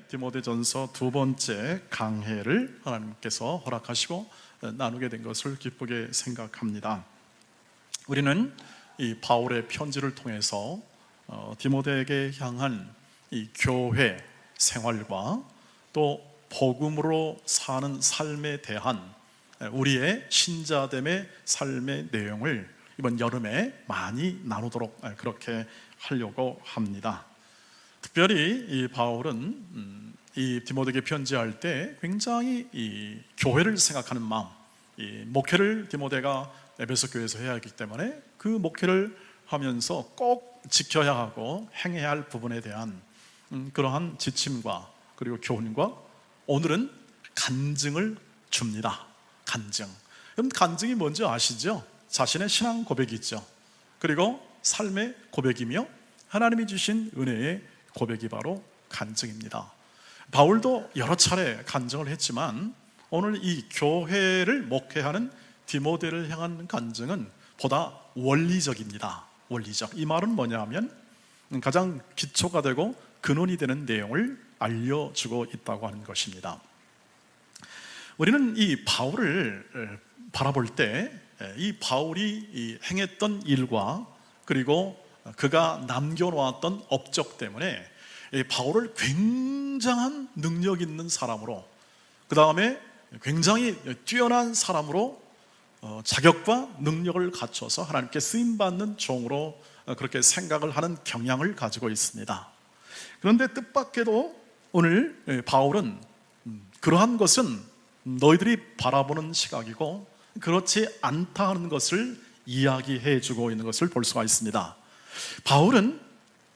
디모데전서 두 번째 강해를 하나님께서 허락하시고 나누게 된 것을 기쁘게 생각합니다. 우리는 이 바울의 편지를 통해서 디모데에게 향한 이 교회 생활과 또 복음으로 사는 삶에 대한 우리의 신자됨의 삶의 내용을 이번 여름에 많이 나누도록 그렇게 하려고 합니다. 특별히 이 바울은 이 디모데에게 편지할 때 굉장히 이 교회를 생각하는 마음, 이 목회를 디모데가 에베소 교회에서 해야 하기 때문에 그 목회를 하면서 꼭 지켜야 하고 행해야 할 부분에 대한 그러한 지침과 그리고 교훈과 오늘은 간증을 줍니다. 간증. 그럼 간증이 뭔지 아시죠? 자신의 신앙 고백이죠. 그리고 삶의 고백이며 하나님이 주신 은혜의 고백이 바로 간증입니다. 바울도 여러 차례 간증을 했지만 오늘 이 교회를 목회하는 디모데를 향한 간증은 보다 원리적입니다. 원리적. 이 말은 뭐냐 하면 가장 기초가 되고 근원이 되는 내용을 알려주고 있다고 하는 것입니다. 우리는 이 바울을 바라볼 때 이 바울이 행했던 일과 그리고 그가 남겨놓았던 업적 때문에 바울을 굉장한 능력 있는 사람으로, 그 다음에 굉장히 뛰어난 사람으로 자격과 능력을 갖춰서 하나님께 쓰임받는 종으로 그렇게 생각을 하는 경향을 가지고 있습니다. 그런데 뜻밖에도 오늘 바울은 그러한 것은 너희들이 바라보는 시각이고 그렇지 않다 하는 것을 이야기해 주고 있는 것을 볼 수가 있습니다. 바울은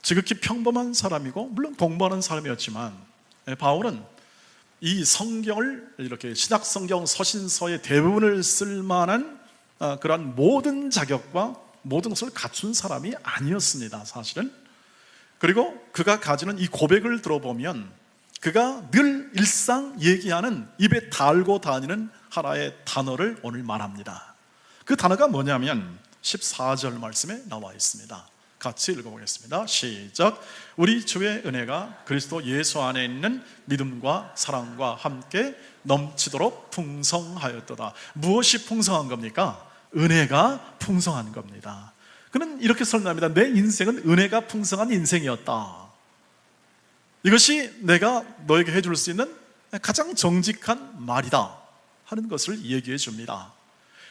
지극히 평범한 사람이고 물론 공부하는 사람이었지만 바울은 이 성경을 이렇게 신약 성경 서신서의 대부분을 쓸만한 그러한 모든 자격과 모든 것을 갖춘 사람이 아니었습니다, 사실은. 그리고 그가 가지는 이 고백을 들어보면 그가 늘 일상 얘기하는 입에 달고 다니는 하나의 단어를 오늘 말합니다. 그 단어가 뭐냐면 14절 말씀에 나와 있습니다. 같이 읽어보겠습니다. 시작. 우리 주의 은혜가 그리스도 예수 안에 있는 믿음과 사랑과 함께 넘치도록 풍성하였도다. 무엇이 풍성한 겁니까? 은혜가 풍성한 겁니다. 그는 이렇게 설명합니다. 내 인생은 은혜가 풍성한 인생이었다. 이것이 내가 너에게 해줄 수 있는 가장 정직한 말이다 하는 것을 얘기해 줍니다.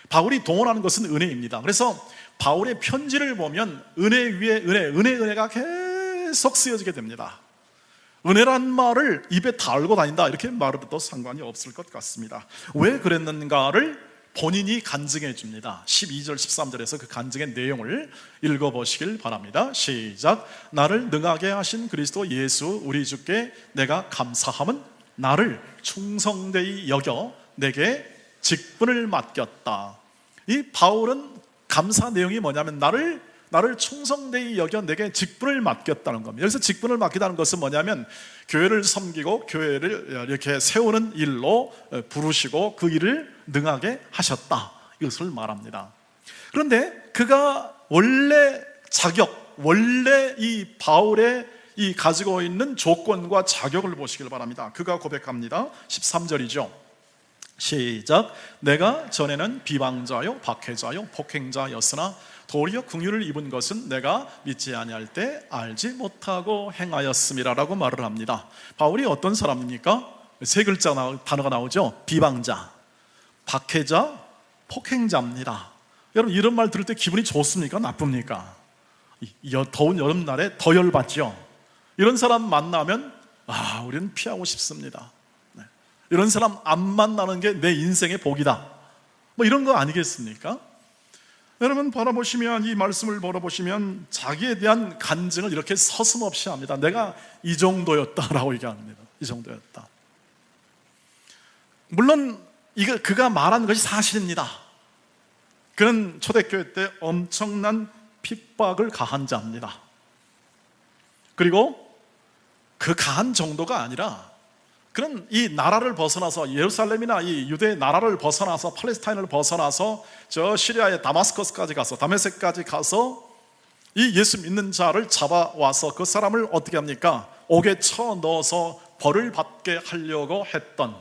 바울이 동원하는 것은 은혜입니다. 그래서 바울의 편지를 보면 은혜 위에 은혜가 계속 쓰여지게 됩니다. 은혜란 말을 입에 달고 다닌다 이렇게 말해도 상관이 없을 것 같습니다. 왜 그랬는가를 본인이 간증해 줍니다. 12절 13절에서 그 간증의 내용을 읽어보시길 바랍니다. 시작. 나를 능하게 하신 그리스도 예수 우리 주께 내가 감사함은 나를 충성되이 여겨 내게 직분을 맡겼다. 이 바울은 감사 내용이 뭐냐면 나를 충성되이 여겨 내게 직분을 맡겼다는 겁니다. 여기서 직분을 맡기다는 것은 뭐냐면 교회를 섬기고 교회를 이렇게 세우는 일로 부르시고 그 일을 능하게 하셨다, 이것을 말합니다. 그런데 그가 원래 자격, 원래 이 바울의 이 가지고 있는 조건과 자격을 보시길 바랍니다. 그가 고백합니다. 13절이죠. 시작. 내가 전에는 비방자요 박해자요 폭행자였으나 도리어 긍휼을 입은 것은 내가 믿지 아니할 때 알지 못하고 행하였음이라 라고 말을 합니다. 바울이 어떤 사람입니까? 세 글자 단어가 나오죠. 비방자, 박해자, 폭행자입니다. 여러분 이런 말 들을 때 기분이 좋습니까? 나쁩니까? 더운 여름날에 더 열받죠. 이런 사람 만나면 우리는 피하고 싶습니다. 이런 사람 안 만나는 게 내 인생의 복이다, 뭐 이런 거 아니겠습니까? 여러분 바라보시면 이 말씀을 바라보시면 자기에 대한 간증을 이렇게 서슴없이 합니다. 내가 이 정도였다라고 얘기합니다. 이 정도였다. 물론 그가 말한 것이 사실입니다. 그는 초대교회 때 엄청난 핍박을 가한 자입니다. 그리고 그 가한 정도가 아니라 그는 이 나라를 벗어나서 예루살렘이나 이 유대 나라를 벗어나서 팔레스타인을 벗어나서 저 시리아의 다마스커스까지 가서 다메섹까지 가서 이 예수 믿는 자를 잡아와서 그 사람을 어떻게 합니까? 옥에 쳐 넣어서 벌을 받게 하려고 했던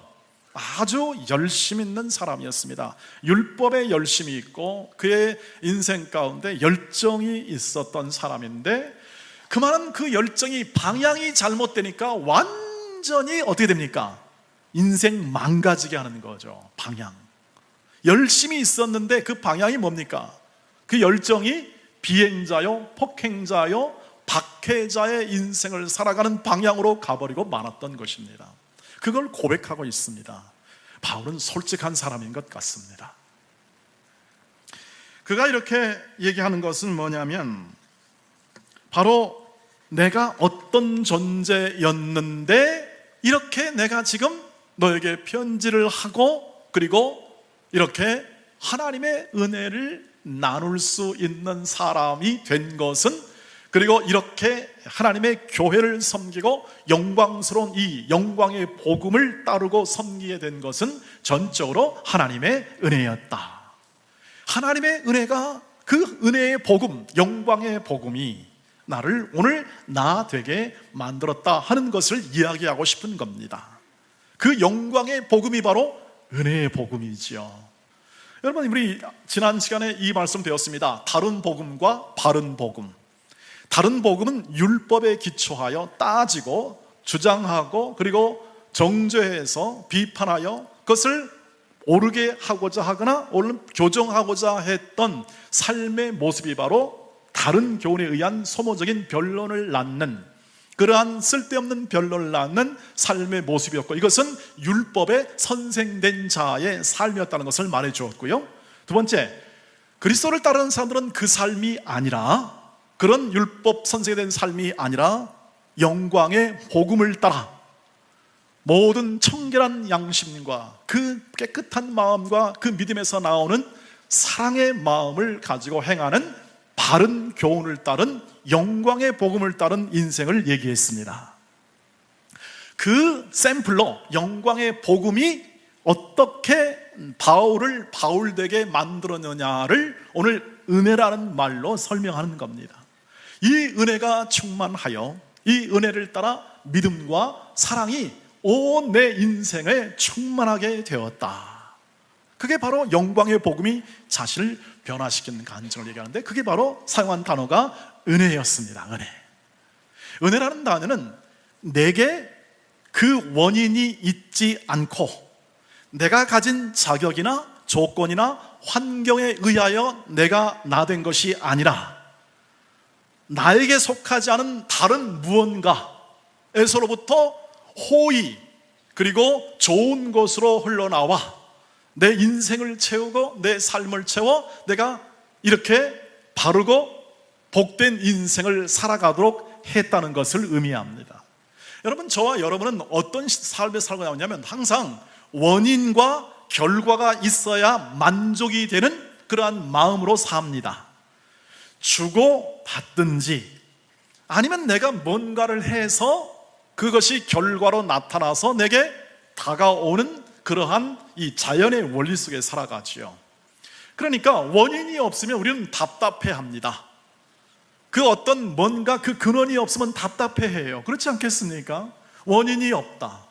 아주 열심 있는 사람이었습니다. 율법에 열심이 있고 그의 인생 가운데 열정이 있었던 사람인데, 그만한 그 열정이 방향이 잘못되니까 완전히 어떻게 됩니까? 인생 망가지게 하는 거죠. 방향. 열심히 있었는데 그 방향이 뭡니까? 그 열정이 비행자요, 폭행자요, 박해자의 인생을 살아가는 방향으로 가버리고 말았던 것입니다. 그걸 고백하고 있습니다. 바울은 솔직한 사람인 것 같습니다. 그가 이렇게 얘기하는 것은 뭐냐면, 바로 내가 어떤 존재였는데 이렇게 내가 지금 너에게 편지를 하고, 그리고 이렇게 하나님의 은혜를 나눌 수 있는 사람이 된 것은, 그리고 이렇게 하나님의 교회를 섬기고 영광스러운 이 영광의 복음을 따르고 섬기게 된 것은 전적으로 하나님의 은혜였다. 하나님의 은혜가, 그 은혜의 복음, 영광의 복음이 나를 오늘 나 되게 만들었다 하는 것을 이야기하고 싶은 겁니다. 그 영광의 복음이 바로 은혜의 복음이지요. 여러분, 우리 지난 시간에 이 말씀 배웠습니다. 다른 복음과 바른 복음. 다른 복음은 율법에 기초하여 따지고 주장하고 그리고 정죄해서 비판하여 그것을 옳게 하고자 하거나 오늘 교정하고자 했던 삶의 모습이 바로 다른 교훈에 의한 소모적인 변론을 낳는, 그러한 쓸데없는 변론을 낳는 삶의 모습이었고, 이것은 율법에 선생된 자의 삶이었다는 것을 말해 주었고요. 두 번째, 그리스도를 따르는 사람들은 그 삶이 아니라, 그런 율법 선생된 삶이 아니라 영광의 복음을 따라 모든 청결한 양심과 그 깨끗한 마음과 그 믿음에서 나오는 사랑의 마음을 가지고 행하는 바른 교훈을 따른 영광의 복음을 따른 인생을 얘기했습니다. 그 샘플로 영광의 복음이 어떻게 바울을 바울되게 만들었느냐를 오늘 은혜라는 말로 설명하는 겁니다. 이 은혜가 충만하여 이 은혜를 따라 믿음과 사랑이 온 내 인생에 충만하게 되었다. 그게 바로 영광의 복음이 자신을 변화시키는 간증을 얘기하는데, 그게 바로 사용한 단어가 은혜였습니다. 은혜. 은혜라는 단어는 내게 그 원인이 있지 않고 내가 가진 자격이나 조건이나 환경에 의하여 내가 나 된 것이 아니라 나에게 속하지 않은 다른 무언가에서로부터 호의 그리고 좋은 것으로 흘러나와 내 인생을 채우고 내 삶을 채워 내가 이렇게 바르고 복된 인생을 살아가도록 했다는 것을 의미합니다. 여러분, 저와 여러분은 어떤 삶을 살고 나오냐면 항상 원인과 결과가 있어야 만족이 되는 그러한 마음으로 삽니다. 주고 받든지 아니면 내가 뭔가를 해서 그것이 결과로 나타나서 내게 다가오는 그러한 이 자연의 원리 속에 살아가지요. 그러니까 원인이 없으면 우리는 답답해합니다. 그 어떤 뭔가 그 근원이 없으면 답답해해요. 그렇지 않겠습니까? 원인이 없다.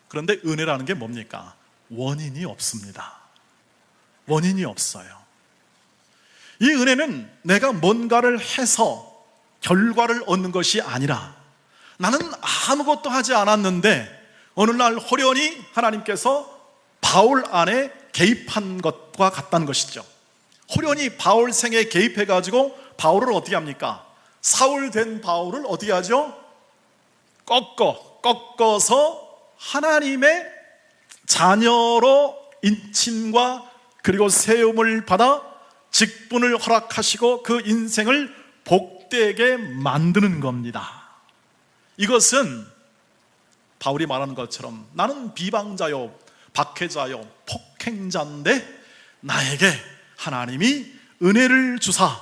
그런데 은혜라는 게 뭡니까? 원인이 없습니다. 원인이 없어요. 이 은혜는 내가 뭔가를 해서 결과를 얻는 것이 아니라 나는 아무것도 하지 않았는데 어느 날 호련히 하나님께서 바울 안에 개입한 것과 같다는 것이죠. 호련히 바울 생에 개입해가지고 바울을 어떻게 합니까? 사울 된 바울을 어떻게 하죠? 꺾어서 하나님의 자녀로 인침과 그리고 세움을 받아 직분을 허락하시고 그 인생을 복되게 만드는 겁니다. 이것은 바울이 말하는 것처럼 나는 비방자요, 박해자요, 폭행자인데 나에게 하나님이 은혜를 주사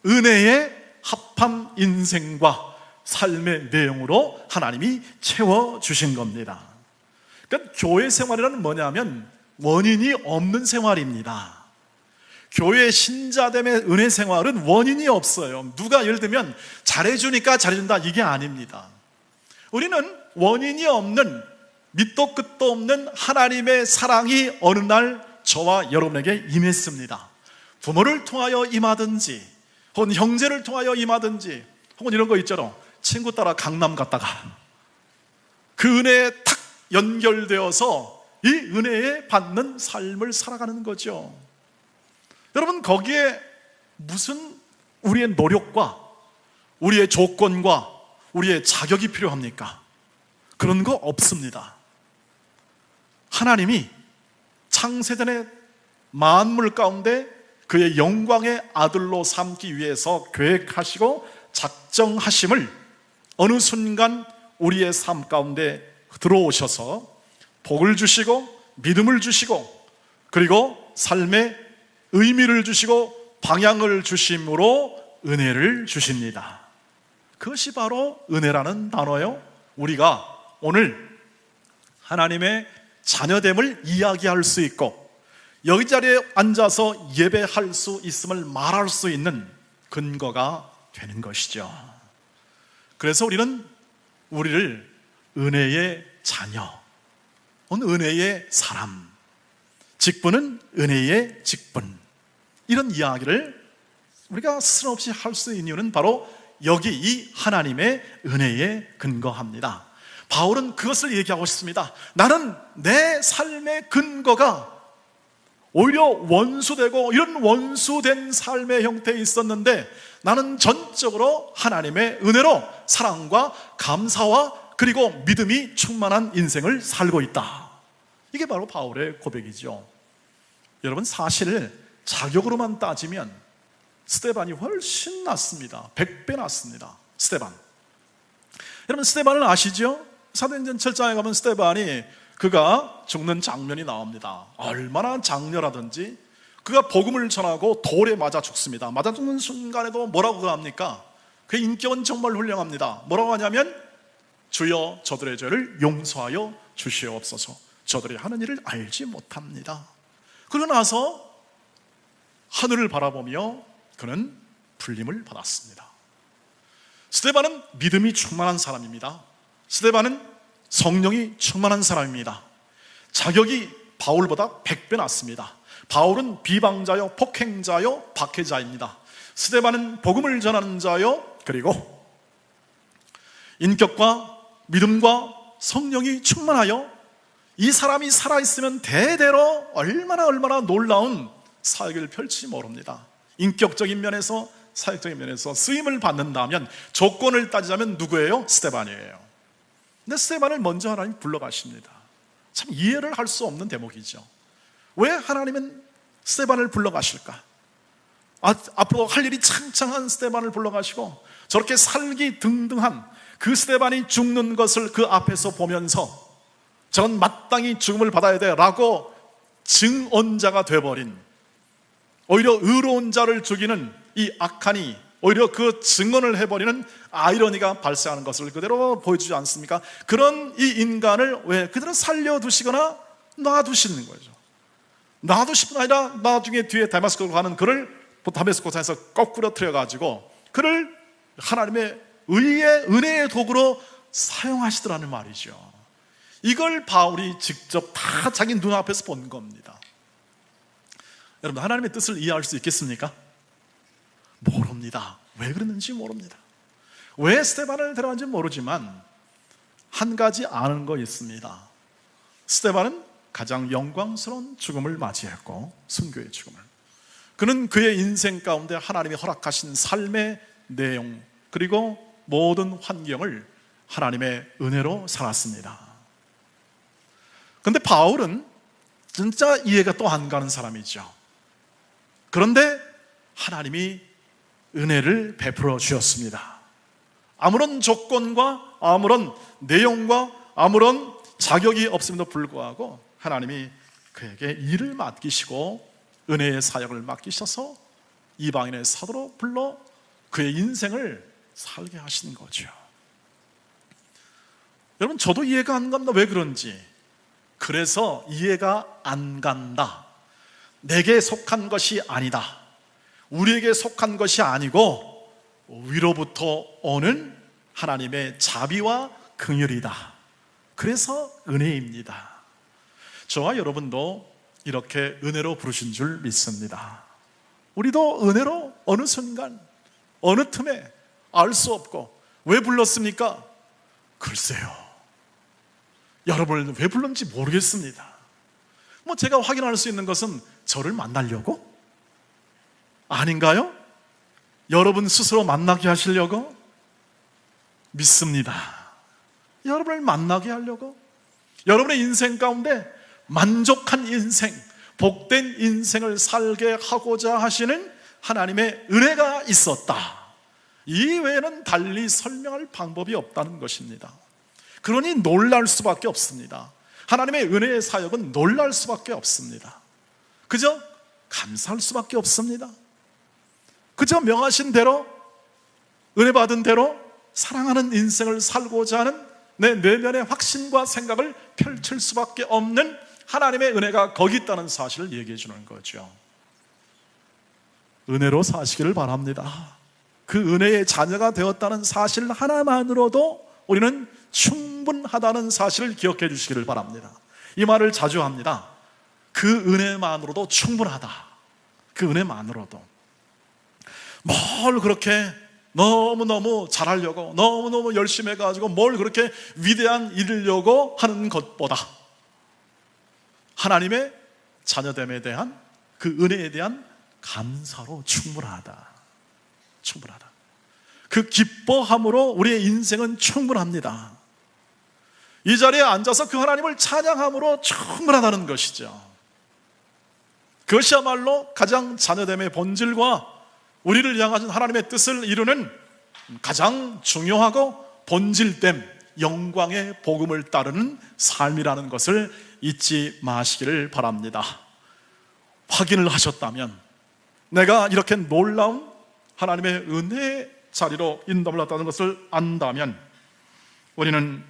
은혜에 합한 인생과 삶의 내용으로 하나님이 채워주신 겁니다. 그러니까 교회 생활이란 뭐냐면 원인이 없는 생활입니다. 교회 신자됨의 은혜 생활은 원인이 없어요. 누가 예를 들면 잘해주니까 잘해준다, 이게 아닙니다. 우리는 원인이 없는, 밑도 끝도 없는 하나님의 사랑이 어느 날 저와 여러분에게 임했습니다. 부모를 통하여 임하든지, 혹은 형제를 통하여 임하든지, 혹은 이런 거 있잖아, 친구 따라 강남 갔다가 그 은혜에 탁 연결되어서 이 은혜에 받는 삶을 살아가는 거죠. 여러분, 거기에 무슨 우리의 노력과 우리의 조건과 우리의 자격이 필요합니까? 그런 거 없습니다. 하나님이 창세전에 만물 가운데 그의 영광의 아들로 삼기 위해서 계획하시고 작정하심을 어느 순간 우리의 삶 가운데 들어오셔서 복을 주시고 믿음을 주시고 그리고 삶의 의미를 주시고 방향을 주심으로 은혜를 주십니다. 그것이 바로 은혜라는 단어요. 우리가 오늘 하나님의 자녀됨을 이야기할 수 있고 여기 자리에 앉아서 예배할 수 있음을 말할 수 있는 근거가 되는 것이죠. 그래서 우리는 우리를 은혜의 자녀, 은혜의 사람, 직분은 은혜의 직분, 이런 이야기를 우리가 스스럼 없이 할 수 있는 이유는 바로 여기 이 하나님의 은혜에 근거합니다. 바울은 그것을 얘기하고 싶습니다. 나는 내 삶의 근거가 오히려 원수되고 이런 원수된 삶의 형태에 있었는데 나는 전적으로 하나님의 은혜로 사랑과 감사와 그리고 믿음이 충만한 인생을 살고 있다. 이게 바로 바울의 고백이죠. 여러분, 사실 자격으로만 따지면 스데반이 훨씬 낫습니다. 100배 낫습니다. 스데반. 여러분, 스데반을 아시죠? 사도행전 7장에 가면 스데반이 그가 죽는 장면이 나옵니다. 얼마나 장렬하든지 그가 복음을 전하고 돌에 맞아 죽습니다. 맞아 죽는 순간에도 뭐라고 합니까? 그의 인격은 정말 훌륭합니다. 뭐라고 하냐면 주여 저들의 죄를 용서하여 주시옵소서. 저들이 하는 일을 알지 못합니다. 그러고 나서 하늘을 바라보며 그는 불림을 받았습니다. 스데반은 믿음이 충만한 사람입니다. 스데반은 성령이 충만한 사람입니다. 자격이 바울보다 100배 낫습니다. 바울은 비방자요, 폭행자요, 박해자입니다. 스데반은 복음을 전하는 자요, 그리고 인격과 믿음과 성령이 충만하여 이 사람이 살아있으면 대대로 얼마나 놀라운 사역을 펼칠지 모릅니다. 인격적인 면에서, 사역적인 면에서 쓰임을 받는다면, 조건을 따지자면 누구예요? 스데반이에요. 근데 스데반을 먼저 하나님 불러가십니다. 참 이해를 할 수 없는 대목이죠. 왜 하나님은 스데반을 불러가실까? 앞으로 할 일이 창창한 스데반을 불러가시고 저렇게 살기 등등한 그 스데반이 죽는 것을 그 앞에서 보면서 저건 마땅히 죽음을 받아야 돼 라고 증언자가 돼버린, 오히려 의로운 자를 죽이는 이 악한이 오히려 그 증언을 해버리는 아이러니가 발생하는 것을 그대로 보여주지 않습니까? 그런 이 인간을 왜 그대로 살려두시거나 놔두시는 거죠. 놔두실 뿐 아니라 나중에 뒤에 다메스코로 가는 그를 다메스코산에서 거꾸로 틀어가지고 그를 하나님의 의의 은혜의 도구로 사용하시더라는 말이죠. 이걸 바울이 직접 다 자기 눈앞에서 본 겁니다. 여러분, 하나님의 뜻을 이해할 수 있겠습니까? 모릅니다. 왜 그랬는지 모릅니다. 왜 스데반을 데려간지 모르지만 한 가지 아는 거 있습니다. 스데반은 가장 영광스러운 죽음을 맞이했고, 순교의 죽음을. 그는 그의 인생 가운데 하나님이 허락하신 삶의 내용 그리고 모든 환경을 하나님의 은혜로 살았습니다. 그런데 바울은 진짜 이해가 또 안 가는 사람이죠. 그런데 하나님이 은혜를 베풀어 주셨습니다. 아무런 조건과 아무런 내용과 아무런 자격이 없음에도 불구하고 하나님이 그에게 일을 맡기시고 은혜의 사역을 맡기셔서 이방인의 사도로 불러 그의 인생을 살게 하신 거죠. 여러분, 저도 이해가 안 갑니다. 왜 그런지. 그래서 이해가 안 간다. 내게 속한 것이 아니다. 우리에게 속한 것이 아니고 위로부터 오는 하나님의 자비와 긍휼이다. 그래서 은혜입니다. 저와 여러분도 이렇게 은혜로 부르신 줄 믿습니다. 우리도 은혜로 어느 순간, 어느 틈에 알 수 없고, 왜 불렀습니까? 글쎄요, 여러분을 왜 불렀는지 모르겠습니다. 제가 확인할 수 있는 것은 저를 만나려고? 아닌가요? 여러분 스스로 만나게 하시려고? 믿습니다. 여러분을 만나게 하려고, 여러분의 인생 가운데 만족한 인생, 복된 인생을 살게 하고자 하시는 하나님의 은혜가 있었다. 이 외에는 달리 설명할 방법이 없다는 것입니다. 그러니 놀랄 수밖에 없습니다. 하나님의 은혜의 사역은 놀랄 수밖에 없습니다. 그저 감사할 수밖에 없습니다. 그저 명하신 대로, 은혜 받은 대로 사랑하는 인생을 살고자 하는 내 내면의 확신과 생각을 펼칠 수밖에 없는 하나님의 은혜가 거기 있다는 사실을 얘기해 주는 거죠. 은혜로 사시기를 바랍니다. 그 은혜의 자녀가 되었다는 사실 하나만으로도 우리는 충분하다는 사실을 기억해 주시기를 바랍니다. 이 말을 자주 합니다. 그 은혜만으로도 충분하다. 그 은혜만으로도. 뭘 그렇게 너무너무 잘하려고, 너무너무 열심히 해가지고 뭘 그렇게 위대한 일이려고 하는 것보다 하나님의 자녀됨에 대한 그 은혜에 대한 감사로 충분하다. 충분하다. 그 기뻐함으로 우리의 인생은 충분합니다. 이 자리에 앉아서 그 하나님을 찬양함으로 충분하다는 것이죠. 그것이야말로 가장 자녀됨의 본질과 우리를 향하신 하나님의 뜻을 이루는 가장 중요하고 본질됨, 영광의 복음을 따르는 삶이라는 것을 잊지 마시기를 바랍니다. 확인을 하셨다면, 내가 이렇게 놀라운 하나님의 은혜의 자리로 인도를 받았다는 것을 안다면, 우리는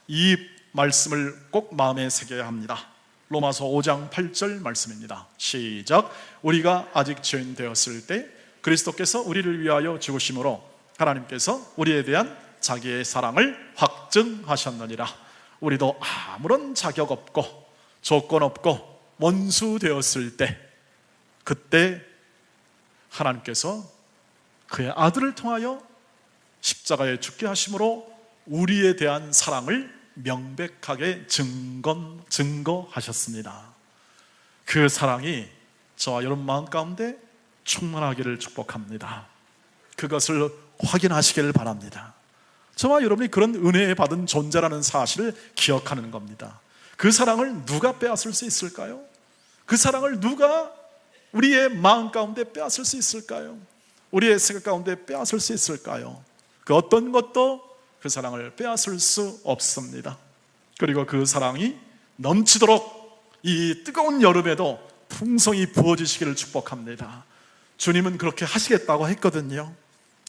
이 말씀을 꼭 마음에 새겨야 합니다. 로마서 5장 8절 말씀입니다. 시작. 우리가 아직 죄인 되었을 때 그리스도께서 우리를 위하여 죽으심으로 하나님께서 우리에 대한 자기의 사랑을 확증하셨느니라. 우리도 아무런 자격 없고 조건 없고 원수 되었을 때, 그때 하나님께서 그의 아들을 통하여 십자가에 죽게 하심으로 우리에 대한 사랑을 명백하게 증거하셨습니다. 그 사랑이 저와 여러분 마음 가운데 충만하기를 축복합니다. 그것을 확인하시기를 바랍니다. 저와 여러분이 그런 은혜 받은 존재라는 사실을 기억하는 겁니다. 그 사랑을 누가 빼앗을 수 있을까요? 그 사랑을 누가 우리의 마음 가운데 빼앗을 수 있을까요? 우리의 생각 가운데 빼앗을 수 있을까요? 그 어떤 것도 그 사랑을 빼앗을 수 없습니다. 그리고 그 사랑이 넘치도록 이 뜨거운 여름에도 풍성히 부어지시기를 축복합니다. 주님은 그렇게 하시겠다고 했거든요.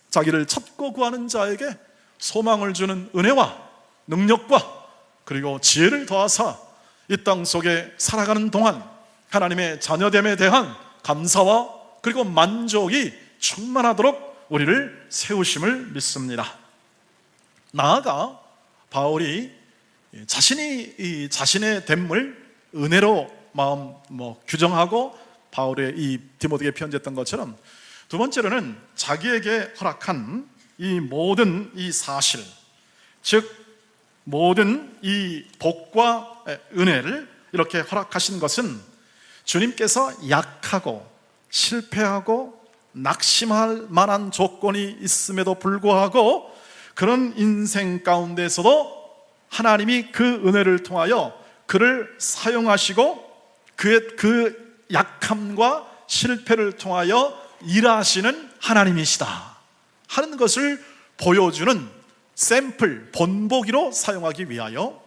자기를 찾고 구하는 자에게 소망을 주는 은혜와 능력과 그리고 지혜를 더하사 이 땅 속에 살아가는 동안 하나님의 자녀됨에 대한 감사와 그리고 만족이 충만하도록 우리를 세우심을 믿습니다. 나아가 바울이 자신이 자신의 됨을 은혜로 마음 규정하고 바울의 이 디모데에게 편지했던 것처럼, 두 번째로는 자기에게 허락한 이 모든 이 사실, 즉 모든 이 복과 은혜를 이렇게 허락하신 것은 주님께서 약하고 실패하고 낙심할 만한 조건이 있음에도 불구하고 그런 인생 가운데서도 하나님이 그 은혜를 통하여 그를 사용하시고 그의 그 약함과 실패를 통하여 일하시는 하나님이시다 하는 것을 보여주는 샘플, 본보기로 사용하기 위하여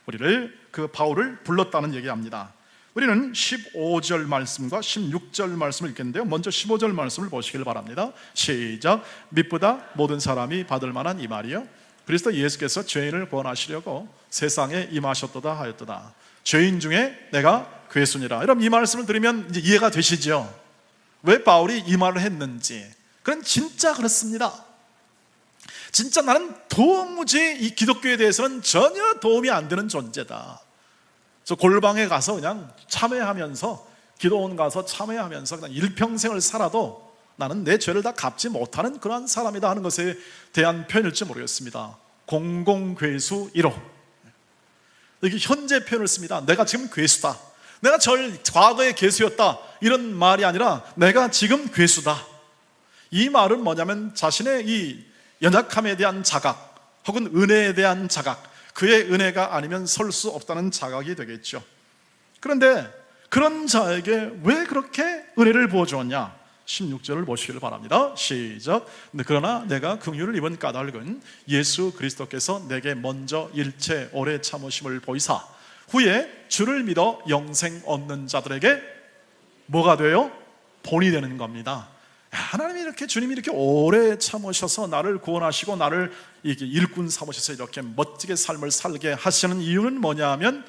우리를, 그 바울을 불렀다는 얘기합니다. 우리는 15절 말씀과 16절 말씀을 읽겠는데요, 먼저 15절 말씀을 보시길 바랍니다. 시작. 믿보다 모든 사람이 받을 만한 이 말이요, 그리스도 예수께서 죄인을 구원하시려고 세상에 임하셨도다 하였도다. 죄인 중에 내가 괴순이라. 여러분, 이 말씀을 들으면 이제 이해가 되시죠? 왜 바울이 이 말을 했는지. 그건 진짜 그렇습니다. 진짜 나는 도무지 이 기독교에 대해서는 전혀 도움이 안 되는 존재다. 저 골방에 가서 그냥 참회하면서, 기도원 가서 참회하면서 그냥 일평생을 살아도 나는 내 죄를 다 갚지 못하는 그러한 사람이다 하는 것에 대한 표현일지 모르겠습니다. 공공괴수 1호. 여기 현재 표현을 씁니다. 내가 지금 괴수다. 내가 과거의 괴수였다, 이런 말이 아니라 내가 지금 괴수다. 이 말은 뭐냐면 자신의 이 연약함에 대한 자각, 혹은 은혜에 대한 자각, 그의 은혜가 아니면 설 수 없다는 자각이 되겠죠. 그런데 그런 자에게 왜 그렇게 은혜를 부어주었냐? 16절을 보시기를 바랍니다. 시작. 그러나 내가 긍휼을 입은 까닭은 예수 그리스도께서 내게 먼저 일체 오래 참으심을 보이사 후에 주를 믿어 영생 얻는 자들에게 뭐가 돼요? 본이 되는 겁니다. 하나님이 이렇게, 주님이 이렇게 오래 참으셔서 나를 구원하시고 나를 이렇게 일꾼 삼으셔서 이렇게 멋지게 삶을 살게 하시는 이유는 뭐냐 하면,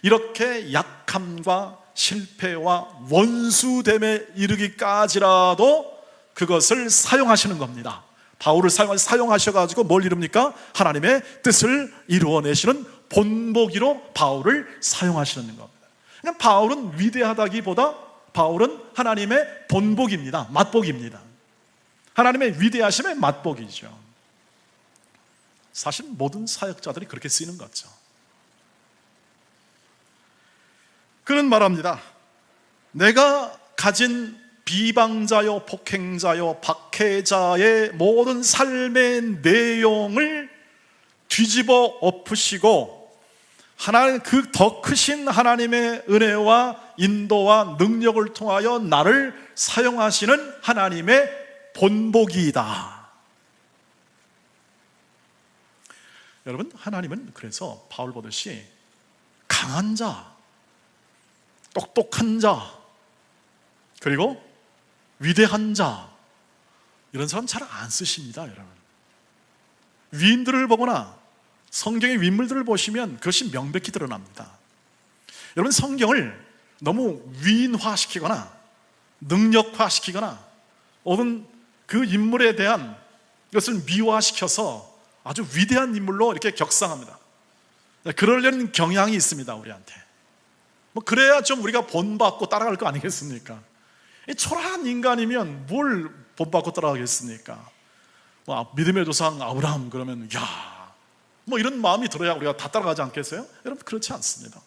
이렇게 약함과 실패와 원수됨에 이르기까지라도 그것을 사용하시는 겁니다. 바울을 사용하셔가지고 뭘 이룹니까? 하나님의 뜻을 이루어내시는 본보기로 바울을 사용하시는 겁니다. 그냥 바울은 위대하다기보다 바울은 하나님의 본보기입니다. 맛보기입니다. 하나님의 위대하심의 맛보기죠. 사실 모든 사역자들이 그렇게 쓰이는 거죠. 그는 말합니다. 내가 가진 비방자요, 폭행자요, 박해자의 모든 삶의 내용을 뒤집어 엎으시고 하나님, 그 더 크신 하나님의 은혜와 인도와 능력을 통하여 나를 사용하시는 하나님의 본보기이다. 여러분, 하나님은 그래서 바울 보듯이 강한 자, 똑똑한 자, 그리고 위대한 자, 이런 사람 잘 안 쓰십니다. 여러분, 위인들을 보거나 성경의 인물들을 보시면 그것이 명백히 드러납니다. 여러분, 성경을 너무 위인화시키거나 능력화시키거나 혹은 그 인물에 대한 것을 미화시켜서 아주 위대한 인물로 이렇게 격상합니다. 그러려는 경향이 있습니다, 우리한테. 그래야 좀 우리가 본받고 따라갈 거 아니겠습니까? 이 초라한 인간이면 뭘 본받고 따라가겠습니까? 믿음의 조상 아브라함 그러면 이런 마음이 들어야 우리가 다 따라가지 않겠어요? 여러분, 그렇지 않습니다.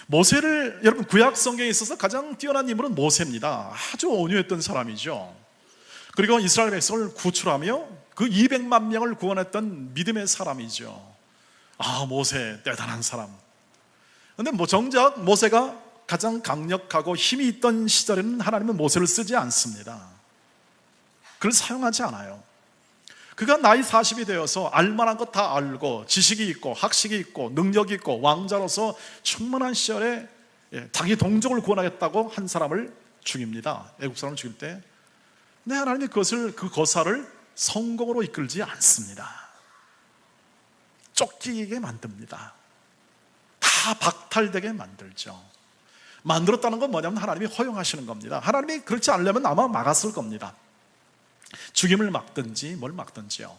모세를, 여러분, 구약 성경에 있어서 가장 뛰어난 인물은 모세입니다. 아주 온유했던 사람이죠. 그리고 이스라엘 백성을 구출하며 그 200만 명을 구원했던 믿음의 사람이죠. 모세 대단한 사람. 그런데 정작 모세가 가장 강력하고 힘이 있던 시절에는 하나님은 모세를 쓰지 않습니다. 그를 사용하지 않아요. 그가 나이 40이 되어서 알만한 것 다 알고 지식이 있고 학식이 있고 능력이 있고 왕자로서 충만한 시절에 자기 동족을 구원하겠다고 한 사람을 죽입니다. 애국 사람을 죽일 때. 근데 하나님이 그 거사를 성공으로 이끌지 않습니다. 쫓기게 만듭니다. 다 박탈되게 만들죠. 만들었다는 건 뭐냐면 하나님이 허용하시는 겁니다. 하나님이 그렇지 않으려면 아마 막았을 겁니다. 죽임을 막든지 뭘 막든지요.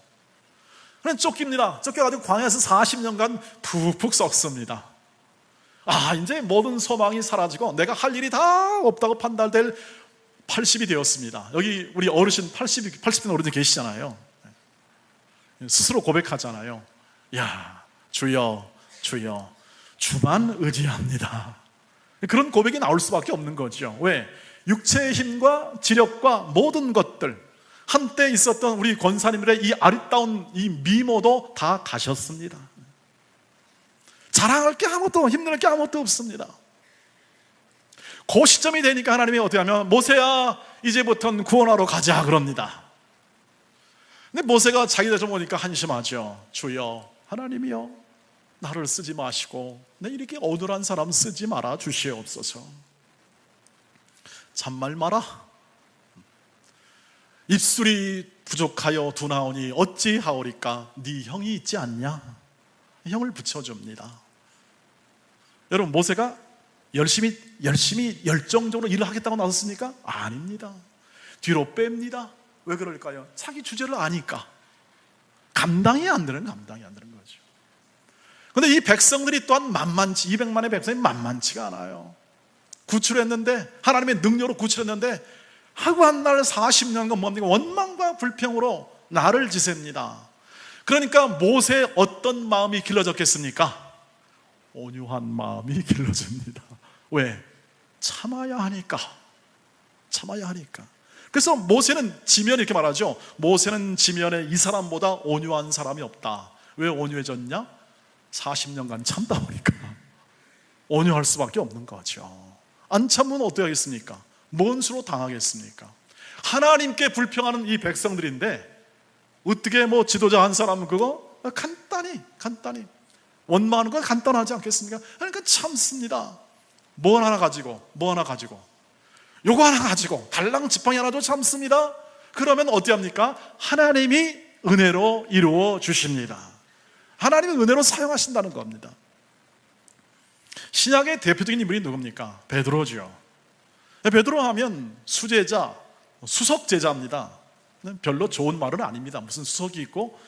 그냥 쫓깁니다. 쫓겨가지고 광야에서 40년간 푹푹 썩습니다. 이제 모든 소망이 사라지고 내가 할 일이 다 없다고 판단될 80이 되었습니다. 여기 우리 어르신 80된 어른이 계시잖아요. 스스로 고백하잖아요. 주여, 주여, 주만 의지합니다. 그런 고백이 나올 수밖에 없는 거죠. 왜? 육체의 힘과 지력과 모든 것들, 한때 있었던 우리 권사님들의 이 아리따운 이 미모도 다 가셨습니다. 자랑할 게 아무것도, 힘낼 게 아무것도 없습니다. 그 시점이 되니까 하나님이 어떻게 하면 모세야 이제부터는 구원하러 가자 그럽니다. 근데 모세가 자기 되서 보니까 한심하죠. 주여, 하나님이여, 나를 쓰지 마시고 내 이렇게 어눌한 사람 쓰지 말아 주시옵소서. 참말 마라. 입술이 부족하여 둔하오니 어찌하오리까? 네 형이 있지 않냐? 형을 붙여줍니다. 여러분, 모세가 열심히 열정적으로 일을 하겠다고 나섰습니까? 아닙니다. 뒤로 뺍니다. 왜 그럴까요? 자기 주제를 아니까. 감당이 안 되는 거죠. 그런데 이 백성들이 또한 만만치, 200만의 백성이 만만치가 않아요. 구출했는데, 하나님의 능력으로 구출했는데, 하고 한 날 40년간 뭡니까? 원망과 불평으로 나를 지셉니다. 그러니까 모세의 어떤 마음이 길러졌겠습니까? 온유한 마음이 길러집니다. 왜? 참아야 하니까. 그래서 모세는 지면에 이렇게 말하죠. 모세는 지면에 이 사람보다 온유한 사람이 없다. 왜 온유해졌냐? 40년간 참다 보니까 온유할 수밖에 없는 거죠. 안 참으면 어떻게 하겠습니까? 뭔 수로 당하겠습니까? 하나님께 불평하는 이 백성들인데 어떻게 지도자 한 사람은 그거 간단히 원망하는 건 간단하지 않겠습니까? 그러니까 참습니다. 뭐 하나 가지고 요거 하나 가지고 달랑 지팡이 하나도 참습니다. 그러면 어떻게 합니까? 하나님이 은혜로 이루어 주십니다. 하나님이 은혜로 사용하신다는 겁니다. 신약의 대표적인 인물이 누굽니까? 베드로죠. 베드로 하면 수제자, 수석제자입니다. 별로 좋은 말은 아닙니다. 무슨 수석이 있고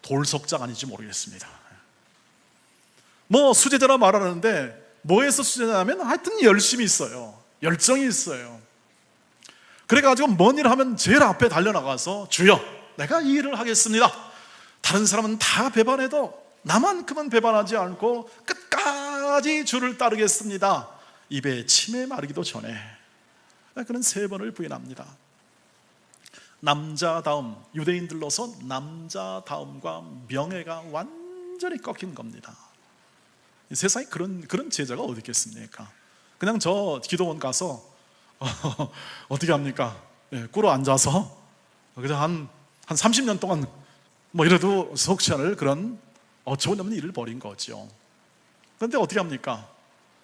돌석자가 아닌지 모르겠습니다. 수제자라 말하는데 뭐에서 수제자냐면 하여튼 열심히 있어요. 열정이 있어요. 그래가지고 뭔 일을 하면 제일 앞에 달려나가서 주여 내가 이 일을 하겠습니다. 다른 사람은 다 배반해도 나만큼은 배반하지 않고 끝까지 주를 따르겠습니다. 입에 침에 마르기도 전에. 그는 3번을 부인합니다. 남자다움, 유대인들로서 남자다움과 명예가 완전히 꺾인 겁니다. 세상에 그런 제자가 어디 있겠습니까? 그냥 저 기도원 가서 어떻게 합니까? 꿇어 앉아서 그냥 한 30년 동안 이래도 속지 않을 그런 어처구니없는 일을 벌인 거죠. 그런데 어떻게 합니까?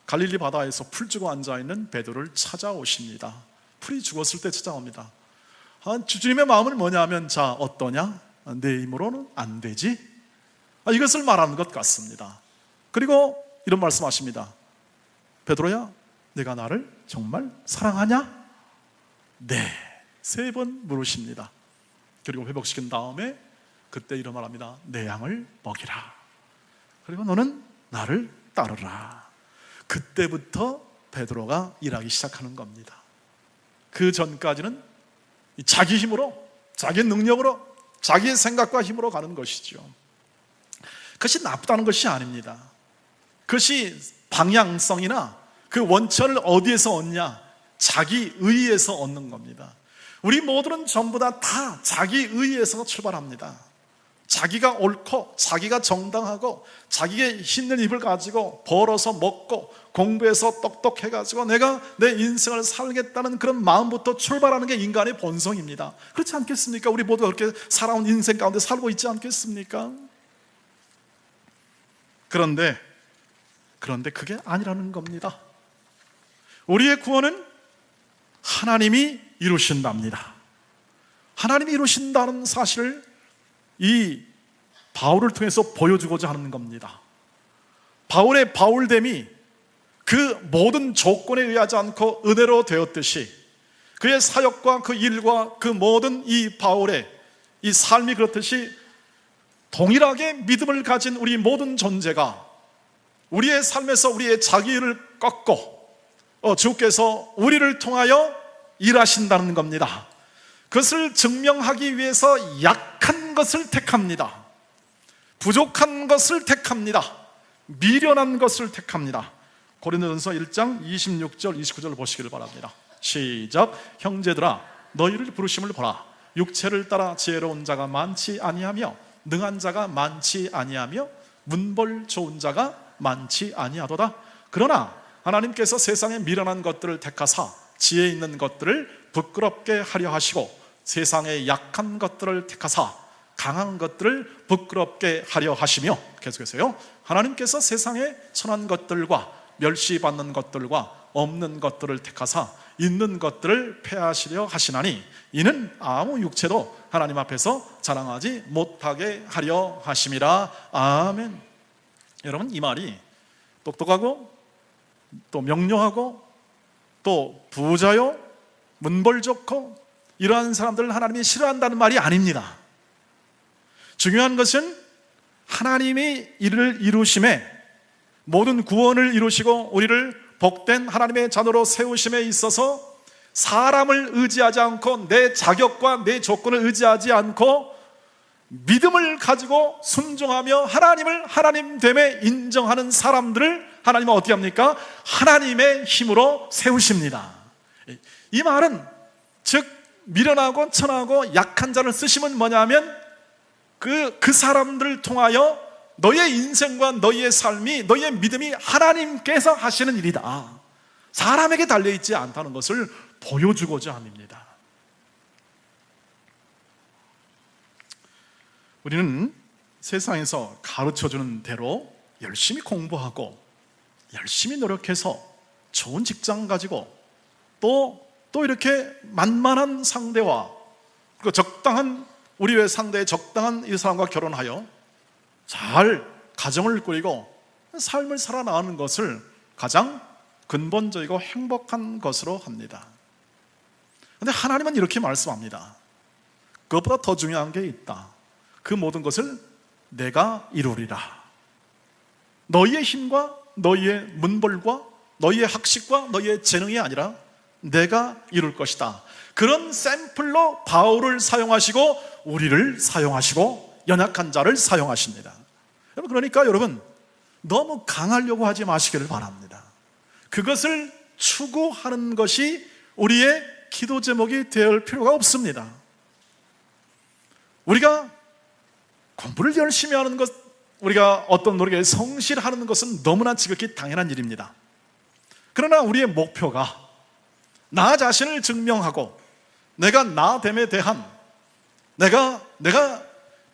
갈릴리 바다에서 풀 주고 앉아있는 베드로를 찾아오십니다. 풀이 죽었을 때 찾아옵니다. 주님의 마음은 뭐냐면 자 어떠냐? 내 힘으로는 안 되지? 이것을 말하는 것 같습니다. 그리고 이런 말씀하십니다. 베드로야 내가 나를 정말 사랑하냐? 네, 3번 물으십니다. 그리고 회복시킨 다음에 그때 이런 말합니다. 내 양을 먹이라. 그리고 너는 나를 따르라. 그때부터 베드로가 일하기 시작하는 겁니다. 그 전까지는 자기 힘으로, 자기 능력으로, 자기의 생각과 힘으로 가는 것이죠. 그것이 나쁘다는 것이 아닙니다. 그것이 방향성이나 그 원천을 어디에서 얻냐? 자기 의에서 얻는 겁니다. 우리 모두는 전부 다 자기 의에서 출발합니다. 자기가 옳고 자기가 정당하고 자기의 힘든 입을 가지고 벌어서 먹고 공부해서 똑똑해가지고 내가 내 인생을 살겠다는 그런 마음부터 출발하는 게 인간의 본성입니다. 그렇지 않겠습니까? 우리 모두가 그렇게 살아온 인생 가운데 살고 있지 않겠습니까? 그런데 그게 아니라는 겁니다. 우리의 구원은 하나님이 이루신답니다. 하나님이 이루신다는 사실을 이 바울을 통해서 보여주고자 하는 겁니다. 바울의 바울됨이 그 모든 조건에 의하지 않고 은혜로 되었듯이 그의 사역과 그 일과 그 모든 이 바울의 이 삶이 그렇듯이 동일하게 믿음을 가진 우리 모든 존재가 우리의 삶에서 우리의 자기를 꺾고 주께서 우리를 통하여 일하신다는 겁니다. 그것을 증명하기 위해서 약한 것을 택합니다. 부족한 것을 택합니다. 미련한 것을 택합니다. 고린도전서 1장 26절 29절을 보시기를 바랍니다. 시작. 형제들아 너희를 부르심을 보라. 육체를 따라 지혜로운 자가 많지 아니하며 능한 자가 많지 아니하며 문벌 좋은 자가 많지 아니하도다. 그러나 하나님께서 세상의 미련한 것들을 택하사 지혜 있는 것들을 부끄럽게 하려 하시고 세상의 약한 것들을 택하사 강한 것들을 부끄럽게 하려 하시며, 계속해서요, 하나님께서 세상의 천한 것들과 멸시받는 것들과 없는 것들을 택하사 있는 것들을 폐하시려 하시나니 이는 아무 육체도 하나님 앞에서 자랑하지 못하게 하려 하심이라. 아멘. 여러분, 이 말이 똑똑하고 또 명료하고 또 부자요 문벌 좋고 이러한 사람들을 하나님이 싫어한다는 말이 아닙니다. 중요한 것은 하나님이 이를 이루심에, 모든 구원을 이루시고 우리를 복된 하나님의 자녀로 세우심에 있어서 사람을 의지하지 않고 내 자격과 내 조건을 의지하지 않고 믿음을 가지고 순종하며 하나님을 하나님됨에 인정하는 사람들을 하나님은 어떻게 합니까? 하나님의 힘으로 세우십니다. 이 말은 즉 미련하고 천하고 약한 자를 쓰시면 뭐냐면 그 사람들을 통하여 너의 인생과 너의 삶이, 너의 믿음이 하나님께서 하시는 일이다, 사람에게 달려있지 않다는 것을 보여주고자 합니다. 우리는 세상에서 가르쳐주는 대로 열심히 공부하고 열심히 노력해서 좋은 직장 가지고 또 이렇게 만만한 상대와 그 적당한, 우리의 상대에 적당한 이 사람과 결혼하여 잘 가정을 꾸리고 삶을 살아나가는 것을 가장 근본적이고 행복한 것으로 합니다. 그런데 하나님은 이렇게 말씀합니다. 그것보다 더 중요한 게 있다. 그 모든 것을 내가 이루리라. 너희의 힘과 너희의 문벌과 너희의 학식과 너희의 재능이 아니라 내가 이룰 것이다. 그런 샘플로 바울을 사용하시고 우리를 사용하시고 연약한 자를 사용하십니다. 그러니까 여러분, 너무 강하려고 하지 마시기를 바랍니다. 그것을 추구하는 것이 우리의 기도 제목이 될 필요가 없습니다. 우리가 공부를 열심히 하는 것, 우리가 어떤 노력에 성실하는 것은 너무나 지극히 당연한 일입니다. 그러나 우리의 목표가 나 자신을 증명하고 내가 나됨에 대한, 내가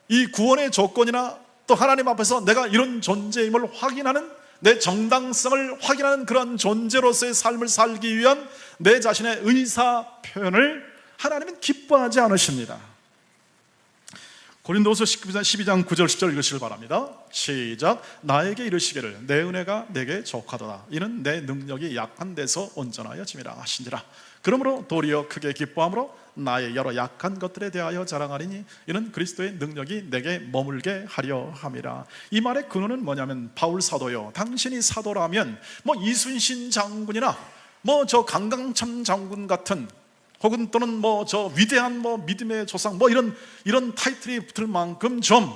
이 구원의 조건이나 또 하나님 앞에서 내가 이런 존재임을 확인하는, 내 정당성을 확인하는 그런 존재로서의 삶을 살기 위한 내 자신의 의사 표현을 하나님은 기뻐하지 않으십니다. 고린도후서 12장 9절 10절 읽으시길 바랍니다. 시작. 나에게 이르시기를 내 은혜가 내게 족하도다. 이는 내 능력이 약한 데서 온전하여 짐이라 하신지라. 그러므로 도리어 크게 기뻐함으로 나의 여러 약한 것들에 대하여 자랑하리니 이는 그리스도의 능력이 내게 머물게 하려 함이라. 이 말의 근원은 뭐냐면, 바울 사도요, 당신이 사도라면 뭐 이순신 장군이나 뭐 저 강강참 장군 같은, 혹은 또는 뭐 저 위대한 뭐 믿음의 조상 뭐 이런 타이틀이 붙을 만큼 좀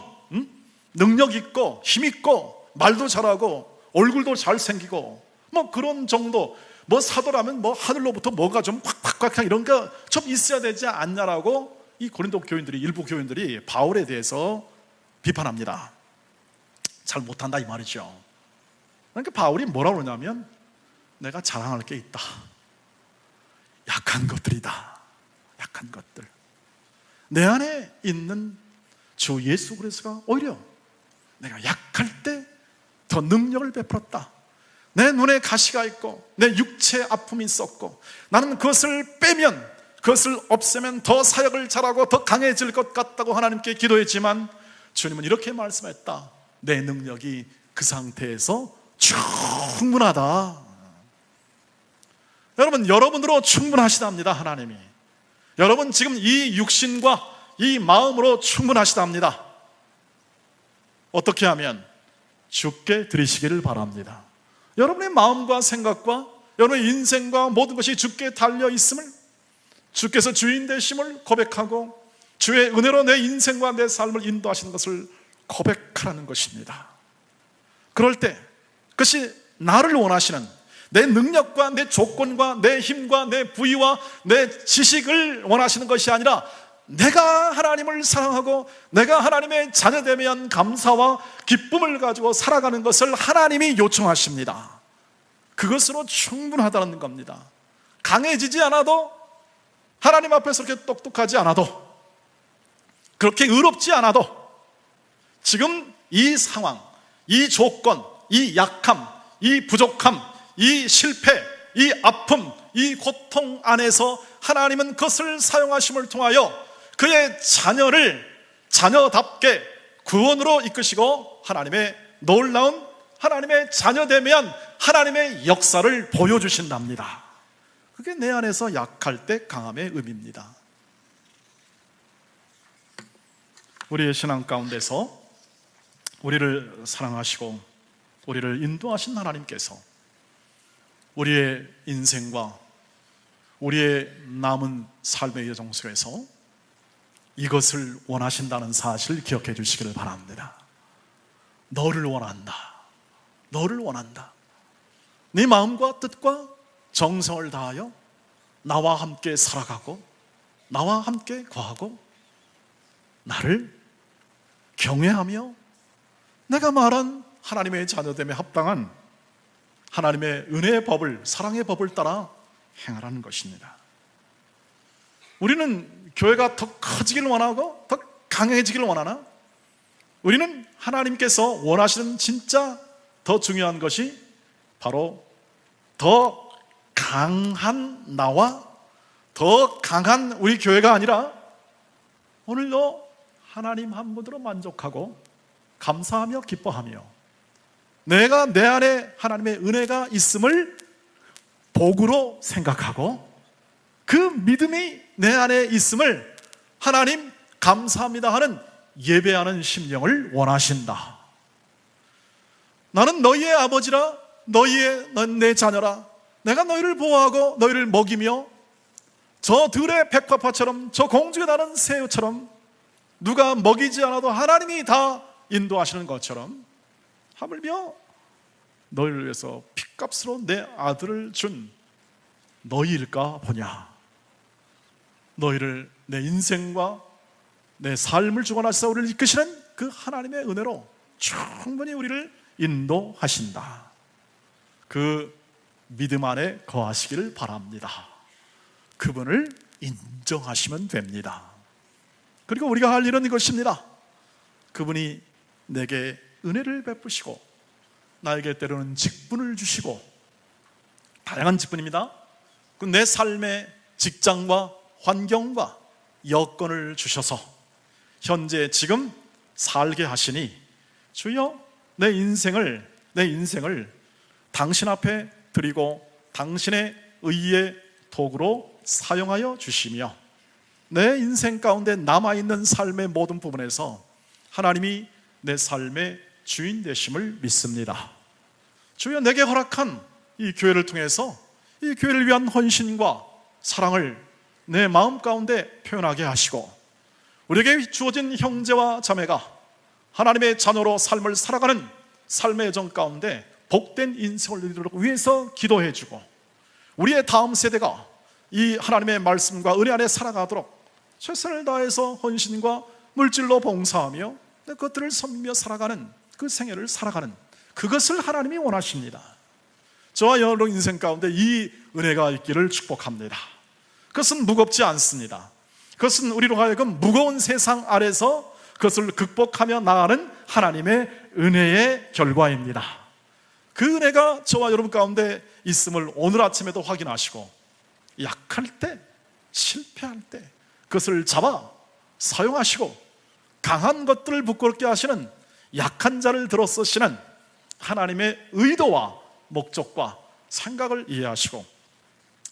능력 있고 힘 있고 말도 잘하고 얼굴도 잘생기고 뭐 그런 정도, 뭐 사도라면 뭐 하늘로부터 뭐가 좀 콱콱콱 이런 거 좀 있어야 되지 않냐라고 이 고린도 교인들이, 일부 교인들이 바울에 대해서 비판합니다. 잘 못한다 이 말이죠. 그러니까 바울이 뭐라고 그러냐면, 내가 자랑할 게 있다. 약한 것들이다. 약한 것들. 내 안에 있는 주 예수 그리스도가 오히려 내가 약할 때 더 능력을 베풀었다. 내 눈에 가시가 있고 내 육체에 아픔이 있었고 나는 그것을 빼면, 그것을 없애면 더 사역을 잘하고 더 강해질 것 같다고 하나님께 기도했지만 주님은 이렇게 말씀했다. 내 능력이 그 상태에서 충분하다. 여러분, 여러분으로 충분하시답니다. 하나님이 여러분 지금 이 육신과 이 마음으로 충분하시답니다. 어떻게 하면? 주께 드리시기를 바랍니다. 여러분의 마음과 생각과 여러분의 인생과 모든 것이 주께 달려 있음을, 주께서 주인 되심을 고백하고 주의 은혜로 내 인생과 내 삶을 인도하시는 것을 고백하라는 것입니다. 그럴 때 그것이 나를 원하시는, 내 능력과 내 조건과 내 힘과 내 부위와 내 지식을 원하시는 것이 아니라 내가 하나님을 사랑하고 내가 하나님의 자녀됨에 대한 감사와 기쁨을 가지고 살아가는 것을 하나님이 요청하십니다. 그것으로 충분하다는 겁니다. 강해지지 않아도, 하나님 앞에서 그렇게 똑똑하지 않아도, 그렇게 의롭지 않아도 지금 이 상황, 이 조건, 이 약함, 이 부족함, 이 실패, 이 아픔, 이 고통 안에서 하나님은 그것을 사용하심을 통하여 그의 자녀를 자녀답게 구원으로 이끄시고 하나님의 놀라운, 하나님의 자녀되면 하나님의 역사를 보여주신답니다. 그게 내 안에서 약할 때 강함의 의미입니다. 우리의 신앙 가운데서 우리를 사랑하시고 우리를 인도하신 하나님께서 우리의 인생과 우리의 남은 삶의 여정 속에서 이것을 원하신다는 사실을 기억해 주시기를 바랍니다. 너를 원한다. 너를 원한다. 네 마음과 뜻과 정성을 다하여 나와 함께 살아가고 나와 함께 거하고 나를 경외하며 내가 말한 하나님의 자녀됨에 합당한 하나님의 은혜의 법을, 사랑의 법을 따라 행하라는 것입니다. 우리는 교회가 더 커지기를 원하고 더 강해지기를 원하나? 우리는 하나님께서 원하시는 진짜 더 중요한 것이 바로 더 강한 나와 더 강한 우리 교회가 아니라 오늘도 하나님 한 분으로 만족하고 감사하며 기뻐하며 내가 내 안에 하나님의 은혜가 있음을 복으로 생각하고 그 믿음이 내 안에 있음을 하나님 감사합니다 하는 예배하는 심령을 원하신다. 나는 너희의 아버지라 넌 내 자녀라. 내가 너희를 보호하고 너희를 먹이며 저 들의 백화파처럼 저 공중에 나는 새우처럼 누가 먹이지 않아도 하나님이 다 인도하시는 것처럼 하물며 너희를 위해서 핏값으로 내 아들을 준 너희일까 보냐. 너희를 내 인생과 내 삶을 주관하시사 우리를 이끄시는 그 하나님의 은혜로 충분히 우리를 인도하신다. 그 믿음 안에 거하시기를 바랍니다. 그분을 인정하시면 됩니다. 그리고 우리가 할 일은 이것입니다. 그분이 내게 은혜를 베푸시고 나에게 때로는 직분을 주시고 다양한 직분입니다. 내 삶의 직장과 환경과 여건을 주셔서 현재 지금 살게 하시니 주여 내 인생을 당신 앞에 드리고 당신의 의의 도구로 사용하여 주시며 내 인생 가운데 남아있는 삶의 모든 부분에서 하나님이 내 삶의 주인 되심을 믿습니다. 주여 내게 허락한 이 교회를 통해서 이 교회를 위한 헌신과 사랑을 내 마음 가운데 표현하게 하시고 우리에게 주어진 형제와 자매가 하나님의 자녀로 삶을 살아가는 삶의 여정 가운데 복된 인생을 누리도록 위해서 기도해주고 우리의 다음 세대가 이 하나님의 말씀과 은혜 안에 살아가도록 최선을 다해서 헌신과 물질로 봉사하며 그것들을 섬기며 살아가는 그 생애를 살아가는 그것을 하나님이 원하십니다. 저와 여러분 인생 가운데 이 은혜가 있기를 축복합니다. 그것은 무겁지 않습니다. 그것은 우리로 하여금 무거운 세상 아래서 그것을 극복하며 나아가는 하나님의 은혜의 결과입니다. 그 은혜가 저와 여러분 가운데 있음을 오늘 아침에도 확인하시고 약할 때, 실패할 때 그것을 잡아 사용하시고 강한 것들을 부끄럽게 하시는 약한 자를 들어 쓰시는 하나님의 의도와 목적과 생각을 이해하시고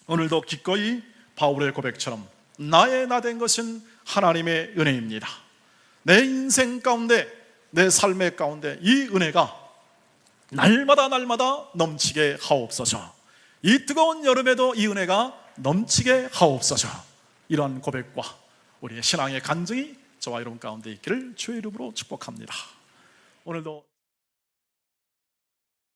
오늘도 기꺼이 바울의 고백처럼 나의 나 된 것은 하나님의 은혜입니다. 내 인생 가운데 내 삶의 가운데 이 은혜가 날마다 넘치게 하옵소서. 이 뜨거운 여름에도 이 은혜가 넘치게 하옵소서. 이러한 고백과 우리의 신앙의 간증이 저와 여러분 가운데 있기를 주의 이름으로 축복합니다. 오늘도